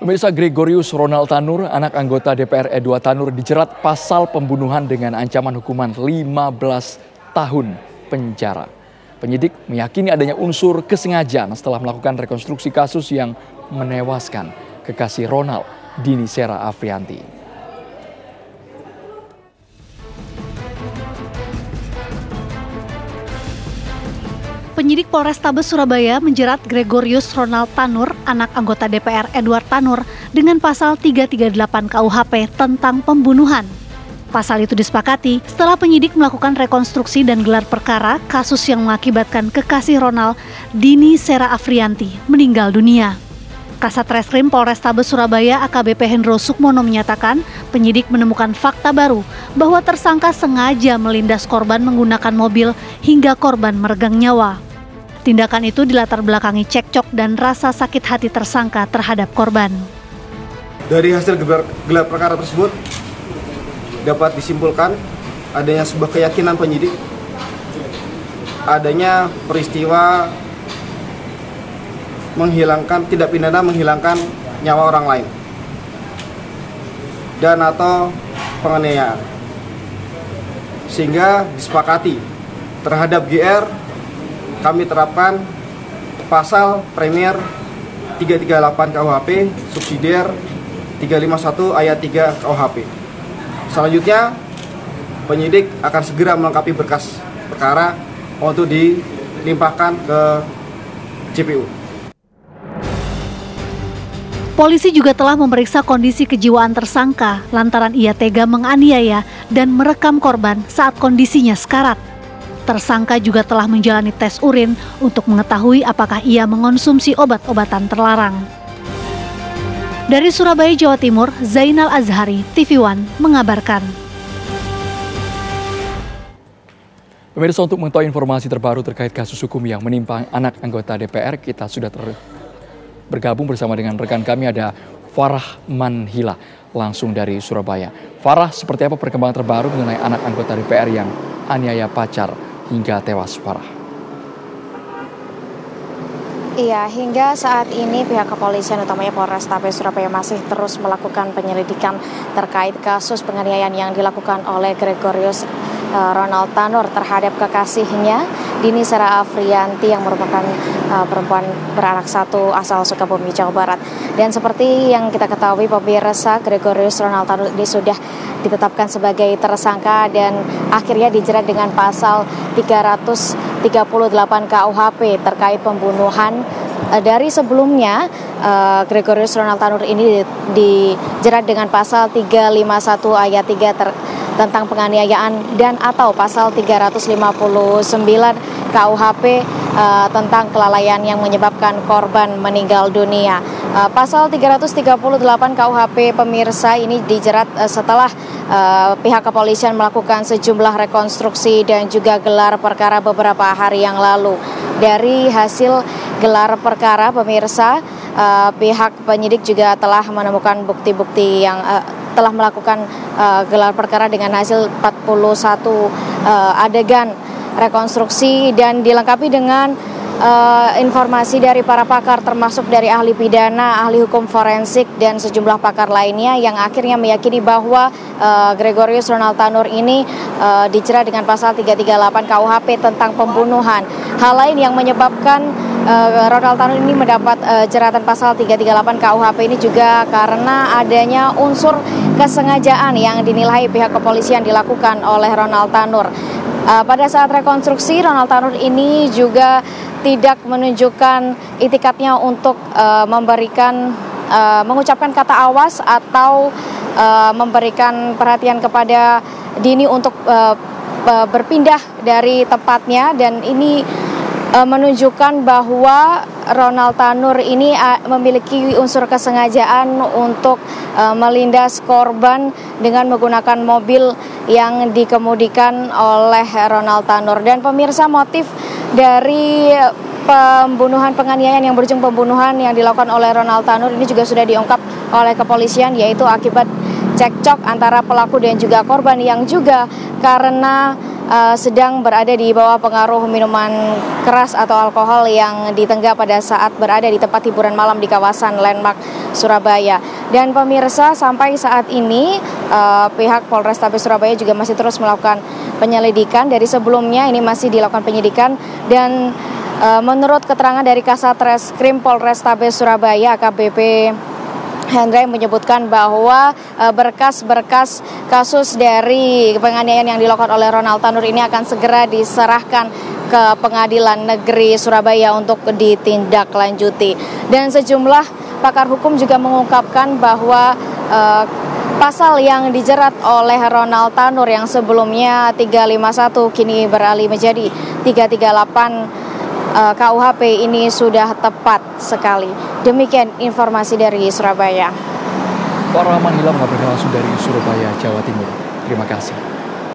Pemirsa, Gregorius Ronald Tanur, anak anggota DPR RI 2 Tanur, dijerat pasal pembunuhan dengan ancaman hukuman 15 tahun penjara. Penyidik meyakini adanya unsur kesengajaan setelah melakukan rekonstruksi kasus yang menewaskan kekasih Ronald, Dini Sera Afrianti. Penyidik Polrestabes Surabaya menjerat Gregorius Ronald Tanur, anak anggota DPR Edward Tanur, dengan pasal 338 KUHP tentang pembunuhan. Pasal itu disepakati setelah penyidik melakukan rekonstruksi dan gelar perkara kasus yang mengakibatkan kekasih Ronald, Dini Sera Afrianti, meninggal dunia. Kasat Reskrim Polrestabes Surabaya AKBP Hendro Sukmono menyatakan penyidik menemukan fakta baru bahwa tersangka sengaja melindas korban menggunakan mobil hingga korban meregang nyawa. Tindakan itu dilatar belakangi cekcok dan rasa sakit hati tersangka terhadap korban. Dari hasil gelar perkara tersebut dapat disimpulkan adanya sebuah keyakinan penyidik adanya peristiwa tindak pidana menghilangkan nyawa orang lain dan atau penganiayaan, sehingga disepakati terhadap GR kami terapkan pasal Premier 338 KUHP subsidiar 351 ayat 3 KUHP. Selanjutnya penyidik akan segera melengkapi berkas perkara untuk dilimpahkan ke JPU. Polisi juga telah memeriksa kondisi kejiwaan tersangka lantaran ia tega menganiaya dan merekam korban saat kondisinya sekarat. Tersangka juga telah menjalani tes urin untuk mengetahui apakah ia mengonsumsi obat-obatan terlarang. Dari Surabaya, Jawa Timur, Zainal Azhari, TV One mengabarkan. Pemirsa, untuk mengetahui informasi terbaru terkait kasus hukum yang menimpa anak anggota DPR, kita sudah bergabung bersama dengan rekan kami, ada Farah Manhila langsung dari Surabaya. Farah, seperti apa perkembangan terbaru mengenai anak anggota DPR yang aniaya pacar hingga tewas? Farah. Iya, hingga saat ini pihak kepolisian utamanya Polrestabes Surabaya masih terus melakukan penyelidikan terkait kasus penganiayaan yang dilakukan oleh Gregorius Ronald Tanur terhadap kekasihnya Dini Sera Afrianti yang merupakan perempuan beranak satu asal Sukabumi, Jawa Barat. Dan seperti yang kita ketahui pemirsa, Gregorius Ronald Tanur ini sudah ditetapkan sebagai tersangka dan akhirnya dijerat dengan pasal 338 KUHP terkait pembunuhan. Dari sebelumnya Gregorius Ronald Tanur ini dijerat dengan pasal 351 ayat 3 tentang penganiayaan dan atau pasal 359 KUHP tentang kelalaian yang menyebabkan korban meninggal dunia. Pasal 338 KUHP pemirsa ini dijerat setelah pihak kepolisian melakukan sejumlah rekonstruksi dan juga gelar perkara beberapa hari yang lalu. Dari hasil gelar perkara pemirsa, pihak penyidik juga telah menemukan bukti-bukti yang telah melakukan gelar perkara dengan hasil 41 adegan rekonstruksi dan dilengkapi dengan informasi dari para pakar termasuk dari ahli pidana, ahli hukum forensik dan sejumlah pakar lainnya yang akhirnya meyakini bahwa Gregorius Ronald Tanur ini dijerat dengan pasal 338 KUHP tentang pembunuhan. Hal lain yang menyebabkan Ronald Tanur ini mendapat jeratan pasal 338 KUHP ini juga karena adanya unsur kesengajaan yang dinilai pihak kepolisian dilakukan oleh Ronald Tanur. Pada saat rekonstruksi, Ronald Tanur ini juga tidak menunjukkan itikadnya untuk mengucapkan kata awas atau memberikan perhatian kepada Dini untuk berpindah dari tempatnya, dan ini menunjukkan bahwa Ronald Tanur ini memiliki unsur kesengajaan untuk melindas korban dengan menggunakan mobil yang dikemudikan oleh Ronald Tanur. Dan pemirsa, motif dari pembunuhan penganiayaan yang berujung pembunuhan yang dilakukan oleh Ronald Tanur ini juga sudah diungkap oleh kepolisian, yaitu akibat cekcok antara pelaku dan juga korban yang juga karena sedang berada di bawah pengaruh minuman keras atau alkohol yang ditenggak pada saat berada di tempat hiburan malam di kawasan Landmark Surabaya. Dan pemirsa, sampai saat ini pihak Polrestabes Surabaya juga masih terus melakukan penyelidikan. Dari sebelumnya ini masih dilakukan penyidikan dan menurut keterangan dari Kasat Reskrim Polrestabes Surabaya AKBP Hendra menyebutkan bahwa berkas-berkas kasus dari penganiayaan yang dilakukan oleh Ronald Tanur ini akan segera diserahkan ke Pengadilan Negeri Surabaya untuk ditindaklanjuti. Dan sejumlah pakar hukum juga mengungkapkan bahwa pasal yang dijerat oleh Ronald Tanur yang sebelumnya 351 kini beralih menjadi 338 KUHP ini sudah tepat sekali. Demikian informasi dari Surabaya. Farah Manhila melaporkan langsung dari Surabaya, Jawa Timur. Terima kasih.